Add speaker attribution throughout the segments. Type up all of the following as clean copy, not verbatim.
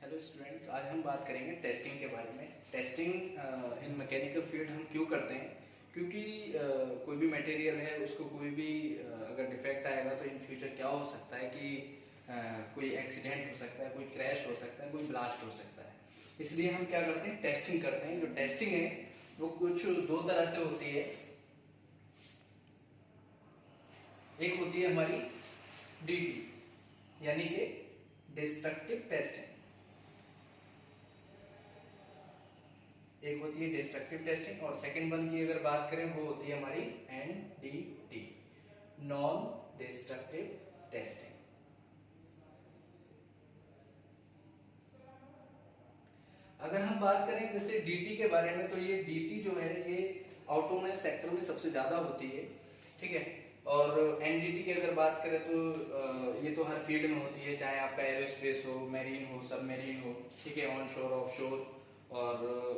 Speaker 1: Hello students, आज हम बात करेंगे टेस्टिंग के बारे में। टेस्टिंग इन मैकेनिकल फील्ड हम क्यों करते हैं? क्योंकि कोई भी मटेरियल है उसको कोई भी अगर डिफेक्ट आएगा तो इन फ्यूचर क्या हो सकता है कि कोई एक्सीडेंट हो सकता है, कोई क्रैश हो सकता है, कोई ब्लास्ट हो सकता है। इसलिए हम क्या करते हैं, टेस्टिंग करते हैं। जो टेस्टिंग है वो कुछ दो तरह से होती है। एक होती है हमारी डीटी यानी कि डिस्ट्रक्टिव टेस्टिंग, एक होती है डिस्ट्रक्टिव टेस्टिंग, और सेकंड वन की अगर बात करें वो होती है हमारी एनडीटी, नॉन डिस्ट्रक्टिव टेस्टिंग। अगर हम बात करें जैसे डीटी के बारे में, तो ये डीटी जो है ये ऑटोमोबाइल सेक्टर में सबसे ज्यादा होती है, ठीक है। और एनडीटी की अगर बात करें तो ये तो हर फील्ड में होती है, चाहे आपका एरोस्पेस हो, मैरीन हो, सबमेरीन हो, ठीक है, ऑन शोर, ऑफ शोर, और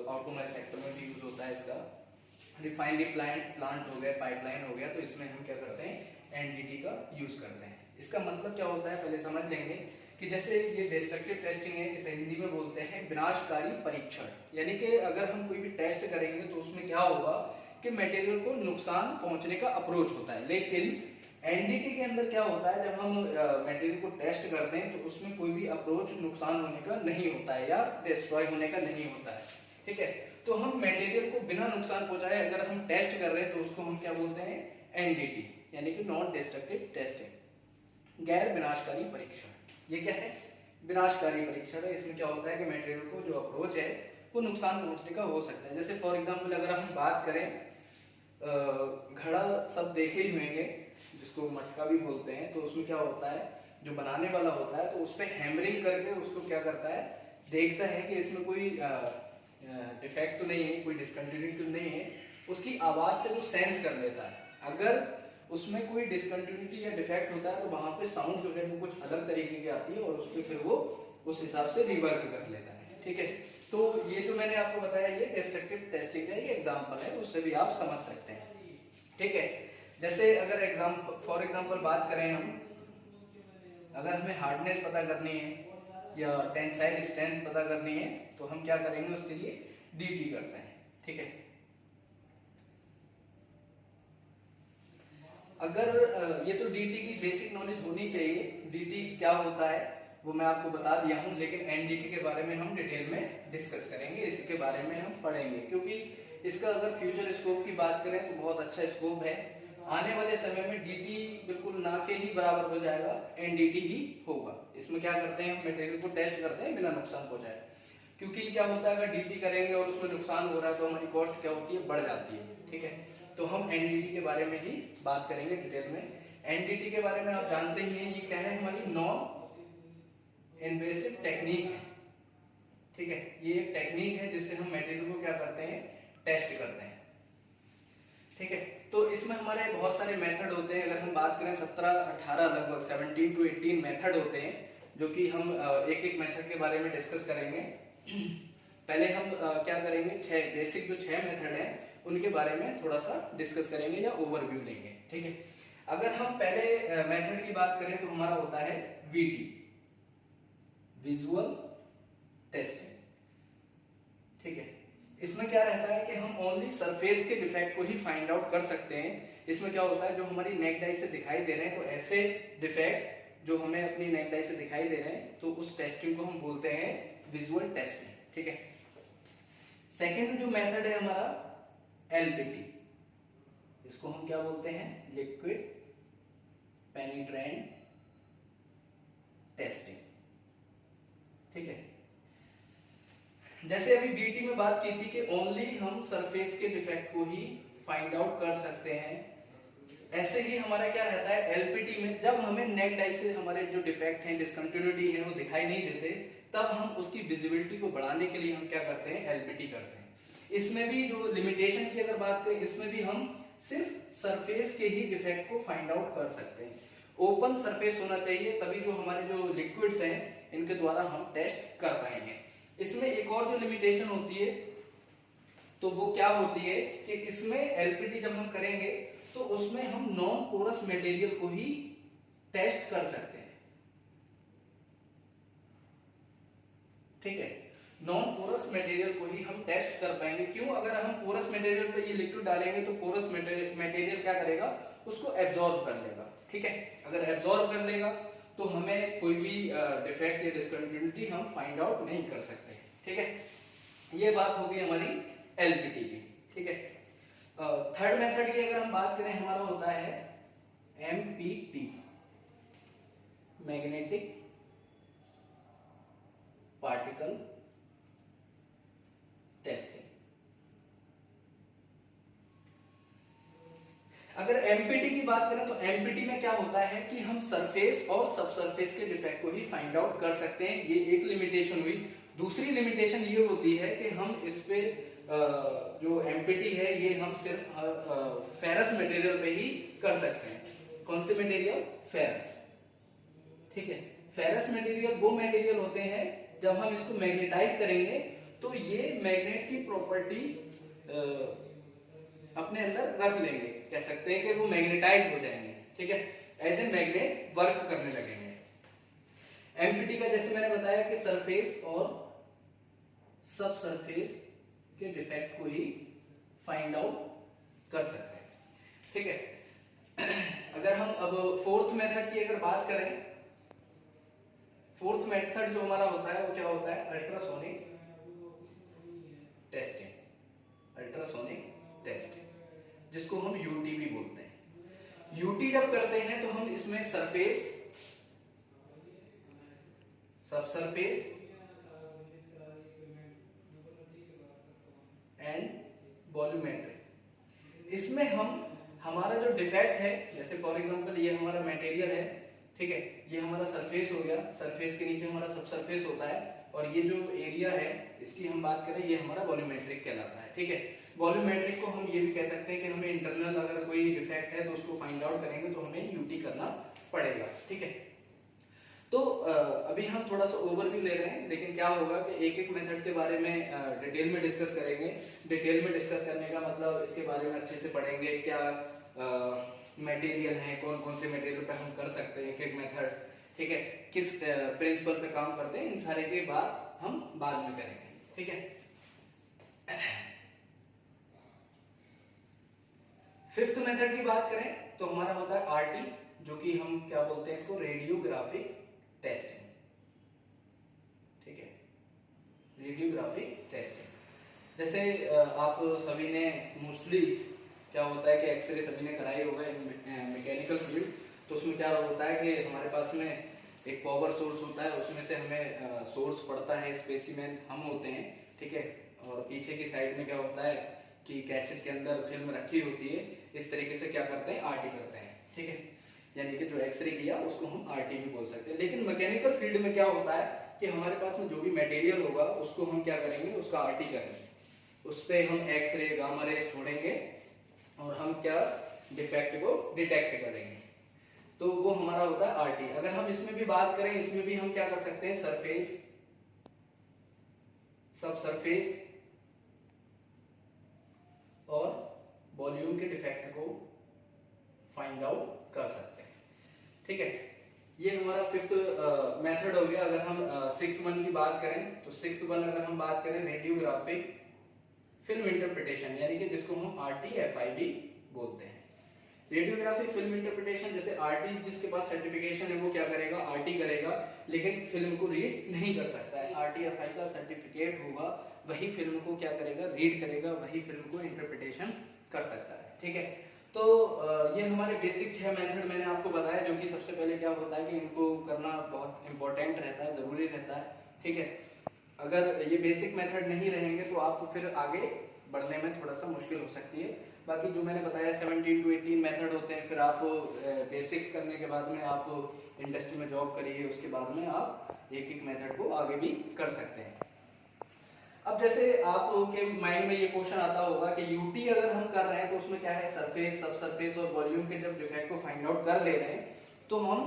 Speaker 1: ऑटोमोबाइल सेक्टर में भी यूज होता है इसका। रिफाइनरी प्लांट हो गया, पाइपलाइन हो गया, तो इसमें हम क्या करते हैं, एनडीटी का यूज करते हैं। इसका मतलब क्या होता है पहले समझ लेंगे कि जैसे ये डिस्ट्रक्टिव टेस्टिंग है, इसे हिंदी में बोलते हैं विनाशकारी परीक्षण। यानी कि अगर हम कोई भी टेस्ट करेंगे तो उसमें क्या होगा कि मटेरियल को नुकसान पहुंचने का अप्रोच होता है। लेकिन एनडीटी के अंदर क्या होता है, जब हम मटेरियल को टेस्ट करते हैं तो उसमें कोई भी अप्रोच नुकसान होने का नहीं होता है या डिस्ट्रॉय होने का नहीं होता है, ठीक है। तो हम मटेरियल को बिना नुकसान पहुंचाए अगर हम टेस्ट कर रहे हैं तो उसको हम क्या बोलते हैं, एनडीटी, यानी कि नॉन डिस्ट्रक्टिव टेस्टिंग, गैर विनाशकारी परीक्षण। ये क्या है, विनाशकारी परीक्षण है। इसमें क्या होता है कि मटेरियल को जो अप्रोच है वो नुकसान पहुंचने का हो सकता है। जैसे फॉर एग्जांपल अगर हम बात करें, घड़ा सब देखे ही होंगे जिसको मटका भी बोलते हैं, तो उसमें क्या होता है, जो बनाने वाला होता है तो उस पर हैमरिंग करके उसको क्या करता है, देखता है कि इसमें कोई डिफेक्ट तो नहीं है, कोई डिसकंटिन्यूटी तो नहीं है। उसकी आवाज से वो सेंस कर लेता है। अगर उसमें कोई डिसकंटिन्यूटी या डिफेक्ट होता है तो वहां पे साउंड जो है वो कुछ अलग तरीके की आती है और उसके फिर वो उस हिसाब से रिवर्क कर लेता है, ठीक है। तो ये जो मैंने आपको बताया ये डिस्ट्रक्टिव टेस्टिंग है, ये एग्जांपल है, उससे भी आप समझ सकते हैं, ठीक है। जैसे अगर फॉर एग्जांपल बात करें हम, अगर हमें हार्डनेस पता करनी है या टेंसाइल स्ट्रेंथ पता करनी है तो हम क्या करेंगे, उसके लिए डीटी करते हैं, ठीक है। अगर ये तो डीटी की बेसिक नॉलेज होनी चाहिए, डीटी क्या होता है वो मैं आपको बता दिया हूं, लेकिन एनडीटी के बारे में हम डिटेल में डिस्कस करेंगे, इसके बारे में हम पढ़ेंगे, क्योंकि इसका अगर फ्यूचर स्कोप की बात करें तो बहुत अच्छा स्कोप है। आने वाले समय में डीटी बिल्कुल ना के ही बराबर हो जाएगा, एनडीटी ही होगा। इसमें क्या करते हैं, हम मटेरियल को टेस्ट करते हैं बिना नुकसान पहुंचाए, क्योंकि क्या होता है अगर डीटी करेंगे और उसमें नुकसान हो रहा है तो हमारी कॉस्ट क्या होती है, बढ़ जाती है, ठीक है। तो हम एनडीटी के बारे में ही बात करेंगे डिटेल में। एनडीटी के बारे में आप जानते ही हैं, ये क्या है, हमारी नॉन इन्वेसिव टेक्निक है, ठीक है। ये एक टेक्निक है जिससे हम मटेरियल को क्या करते हैं, टेस्ट करते हैं, ठीक है। तो इसमें हमारे बहुत सारे मेथड होते हैं। अगर हम बात करें 17-18 लगभग 17 to 18 मेथड होते हैं, जो कि हम एक एक मेथड के बारे में डिस्कस करेंगे। पहले हम क्या करेंगे, छह बेसिक जो 6 मेथड हैं उनके बारे में थोड़ा सा डिस्कस करेंगे या ओवरव्यू देंगे, ठीक है। अगर हम पहले मेथड की बात करें तो हमारा होता है वीटी, विजुअल टेस्टिंग, ठीक है। इसमें क्या रहता है कि हम ओनली सरफेस के डिफेक्ट को ही फाइंड आउट कर सकते हैं। इसमें क्या होता है, जो हमारी नेक डाई से दिखाई दे रहे हैं, तो ऐसे डिफेक्ट जो हमें अपनी नेक डाई से दिखाई दे रहे हैं तो उस टेस्टिंग को हम बोलते हैं विजुअल टेस्टिंग, ठीक है। सेकेंड जो मेथड है हमारा एलपीटी, इसको हम क्या बोलते हैं, लिक्विड पेनिट्रेंट टेस्टिंग, ठीक है। जैसे अभी बीटी में बात की थी कि ओनली हम सरफेस के डिफेक्ट को ही फाइंड आउट कर सकते हैं, ऐसे ही हमारा क्या रहता है एलपीटी में, जब हमें नेक डाई से हमारे जो डिफेक्ट हैं, डिसकंटिन्यूटी है, वो दिखाई नहीं देते, तब हम उसकी विजिबिलिटी को बढ़ाने के लिए हम क्या करते हैं, एलपीटी करते हैं। इसमें भी जो लिमिटेशन की अगर बात करें, इसमें भी हम सिर्फ सरफेस के ही डिफेक्ट को फाइंड आउट कर सकते हैं। ओपन सरफेस होना चाहिए, तभी जो हमारे जो लिक्विड्स हैं इनके द्वारा हम टेस्ट कर पाएंगे। इसमें एक और जो लिमिटेशन होती है तो वो क्या होती है कि इसमें एलपीटी जब हम करेंगे तो उसमें हम नॉन पोरस मटेरियल को ही टेस्ट कर सकते हैं, ठीक है। नॉन पोरस मटेरियल को ही हम टेस्ट कर पाएंगे। क्यों? अगर हम पोरस मटेरियल पे ये लिक्विड डालेंगे तो पोरस मटेरियल क्या करेगा, उसको एब्जॉर्ब कर लेगा। ठीक है, अगर एब्जॉर्ब कर लेगा तो हमें कोई भी डिफेक्ट या डिसकंटिन्यूटी हम फाइंड आउट नहीं कर सकते। ठीक है, ये बात होगी हमारी एलपीटी की। ठीक है, थर्ड मेथड की अगर हम बात करें, हमारा होता है एमपीटी, मैग्नेटिक पार्टिकल टेस्टिंग। अगर एमपीटी की बात करें तो एमपीटी में क्या होता है कि हम सरफेस और सब सरफेस के डिफेक्ट को ही फाइंड आउट कर सकते हैं। ये एक लिमिटेशन हुई। दूसरी लिमिटेशन ये होती है कि हम इस पे जो एमपीटी है ये हम सिर्फ फेरस मटेरियल पे ही कर सकते हैं। कौन से मटेरियल? फेरस। ठीक है, फेरस मटेरियल वो मटेरियल होते हैं जब हम इसको मैग्नेटाइज करेंगे तो ये मैग्नेट की प्रॉपर्टी अपने अंदर रख लेंगे। कह सकते हैं कि वो मैग्नेटाइज हो जाएंगे। ठीक है, एज ए मैग्नेट वर्क करने लगेंगे। एमपीटी का जैसे मैंने बताया कि सरफेस और सब सरफेस के डिफेक्ट को ही फाइंड आउट कर सकते हैं। ठीक है, अगर हम अब फोर्थ मेथड की अगर बात करें, फोर्थ मेथड जो हमारा होता है वो क्या होता है? Ultrasonic testing. अल्ट्रासोनिक टेस्टिंग जिसको हम यूटी भी बोलते हैं। यूटी जब करते हैं तो हम इसमें सरफेस, सब सरफेस एंड वॉल्यूमेट्रिक, इसमें हम हमारा जो डिफेक्ट है, जैसे फॉर एग्जांपल ये हमारा मटेरियल है। ठीक है, ये हमारा सरफेस हो गया, सरफेस के नीचे हमारा सब सरफेस होता है और ये जो एरिया है इसकी हम बात करें, ये हमारा वॉल्यूमेट्रिक कहलाता है। ठीक है, वॉल्यूमेट्रिक को हम ये भी कह सकते हैं कि हमें इंटरनल अगर कोई डिफेक्ट है तो उसको फाइंड आउट करेंगे तो हमें यूटी करना पड़ेगा। ठीक है, तो अभी हम थोड़ा सा ओवरव्यू ले रहे हैं, लेकिन क्या होगा कि एक एक मेथड के बारे में डिटेल में डिस्कस करेंगे। डिटेल में डिस्कस करने का मतलब इसके बारे में अच्छे से पढ़ेंगे, क्या मटेरियल है, कौन कौन से मटेरियल पे हम कर सकते हैं एक एक मेथड। ठीक है, किस प्रिंसिपल पे काम करते हैं, इन सारे के बाद हम बाद में करेंगे। ठीक है, फिफ्थ मेथड की बात करें तो हमारा होता है आरटी, जो कि हम क्या बोलते हैं इसको? Radiographic testing. ठीक है, रेडियोग्राफिक टेस्टिंग। जैसे आप सभी ने मोस्टली क्या होता है कि एक्सरे सभी ने कराई होगा मैकेनिकल फील्ड, तो उसमें क्या होता है कि हमारे पास में एक पावर सोर्स होता है, उसमें से हमें सोर्स पड़ता है, स्पेसिमेन हम होते हैं। ठीक है, और पीछे की साइड में क्या होता है कि कैसेट के अंदर फिल्म रखी होती है। इस तरीके से क्या करते हैं? आरटी करते हैं। ठीक है, यानी कि जो एक्सरे किया उसको हम आरटी भी बोल सकते हैं। लेकिन मैकेनिकल फील्ड में क्या होता है कि हमारे पास में जो भी मटेरियल होगा उसको हम क्या करेंगे? उसका आरटी करेंगे, उस पर हम एक्सरे, गामा रे छोड़ेंगे और हम क्या डिफेक्ट को डिटेक्ट करेंगे, तो वो हमारा होता है आरटी। अगर हम इसमें भी बात करें, इसमें भी हम क्या कर सकते हैं? सरफेस, सब सरफेस और वॉल्यूम के डिफेक्ट को फाइंड आउट कर सकते हैं। ठीक है, ये हमारा फिफ्थ मेथड हो गया। अगर हम सिक्स्थ वन की बात करें तो सिक्स्थ वन अगर हम बात करें रेडियोग्राफिक फिल्म इंटरप्रिटेशन, यानी कि जिसको हम आरटीएफआई भी बोलते हैं। रेडियोग्राफिक फिल्म इंटरप्रिटेशन, जैसे आरटी जिसके पास सर्टिफिकेशन है वो क्या करेगा? आरटी करेगा, लेकिन फिल्म को रीड नहीं कर सकता है। आरटीएफआई का सर्टिफिकेट होगा वही फिल्म को क्या करेगा? रीड करेगा, वही फिल्म को इंटरप्रिटेशन कर सकता है। ठीक है, तो ये हमारे बेसिक 6 मेथड मैंने आपको बताया, जो कि सबसे पहले क्या होता है कि इनको करना बहुत इंपॉर्टेंट रहता है, जरूरी रहता है। ठीक है, अगर ये बेसिक मेथड नहीं रहेंगे तो आपको फिर आगे बढ़ने में थोड़ा सा मुश्किल हो सकती है। बाकी जो मैंने बताया 17 to 18 मेथड होते हैं, फिर आप बेसिक करने के बाद में आप इंडस्ट्री में जॉब करिए, उसके बाद में आप एक एक मेथड को आगे भी कर सकते हैं। अब जैसे आपके माइंड में ये क्वेश्चन आता होगा कि यूटी अगर हम कर रहे हैं तो उसमें क्या है? सरफेस, सब सरफेस और वॉल्यूम के जब डिफेक्ट को फाइंड आउट कर ले रहे हैं तो हम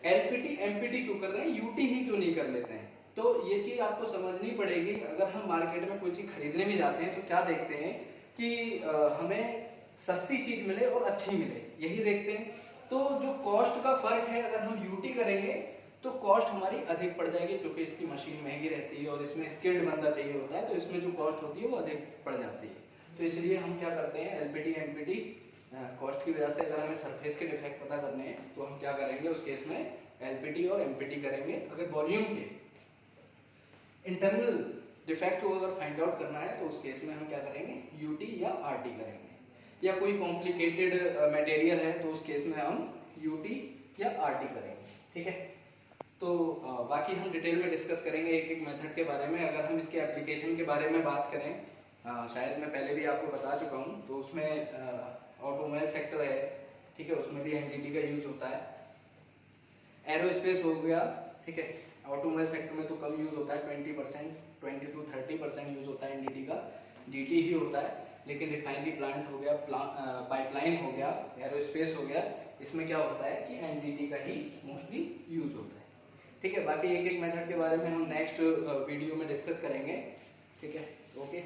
Speaker 1: एलपीटी एमपीटी क्यों कर रहे हैं, यूटी ही क्यों नहीं कर लेते हैं? तो ये चीज आपको समझनी पड़ेगी। अगर हम मार्केट में कोई चीज खरीदने में जाते हैं तो क्या देखते हैं कि हमें सस्ती चीज मिले और अच्छी मिले, यही देखते हैं। तो जो कॉस्ट का फर्क है, अगर हम यूटी करेंगे तो कॉस्ट हमारी अधिक पड़ जाएगी, क्योंकि इसकी मशीन महंगी रहती है और इसमें स्किल्ड बंदा चाहिए होता है, तो इसमें जो कॉस्ट होती है वो अधिक पड़ जाती है। तो इसलिए हम क्या करते हैं, एलपीटी एमपीटी कॉस्ट की वजह से अगर हमें सरफेस के डिफेक्ट पता करने हैं तो हम क्या करेंगे, उस केस में एलपीटी और एमपीटी करेंगे। अगर वॉल्यूम के इंटरनल डिफेक्ट को अगर फाइंड आउट करना है तो उस केस में हम क्या करेंगे, यूटी या आरटी करेंगे। या कोई कॉम्प्लिकेटेड मटेरियल है तो उस केस में हम यूटी या आरटी करेंगे। ठीक है, तो बाकी हम डिटेल में डिस्कस करेंगे एक एक मेथड के बारे में। अगर हम इसके एप्लीकेशन के बारे में बात करें, शायद मैं पहले भी आपको बता चुका हूँ, तो उसमें ऑटोमोबाइल सेक्टर है, ठीक है, उसमें भी एनडीटी का यूज होता है। एरोस्पेस हो गया, ठीक है, ऑटोमोबाइल सेक्टर में तो कम यूज होता है, 20% 20 to 30% यूज होता है एनडीटी का, जीटी ही होता है। लेकिन रिफाइनरी प्लांट हो गया, पाइपलाइन हो गया, एरोस्पेस हो गया, इसमें क्या होता है कि एनडीटी का ही मोस्टली यूज होता है। ठीक है, बाकी एक एक मेथड के बारे में हम नेक्स्ट वीडियो में डिस्कस करेंगे। ठीक है, ओके।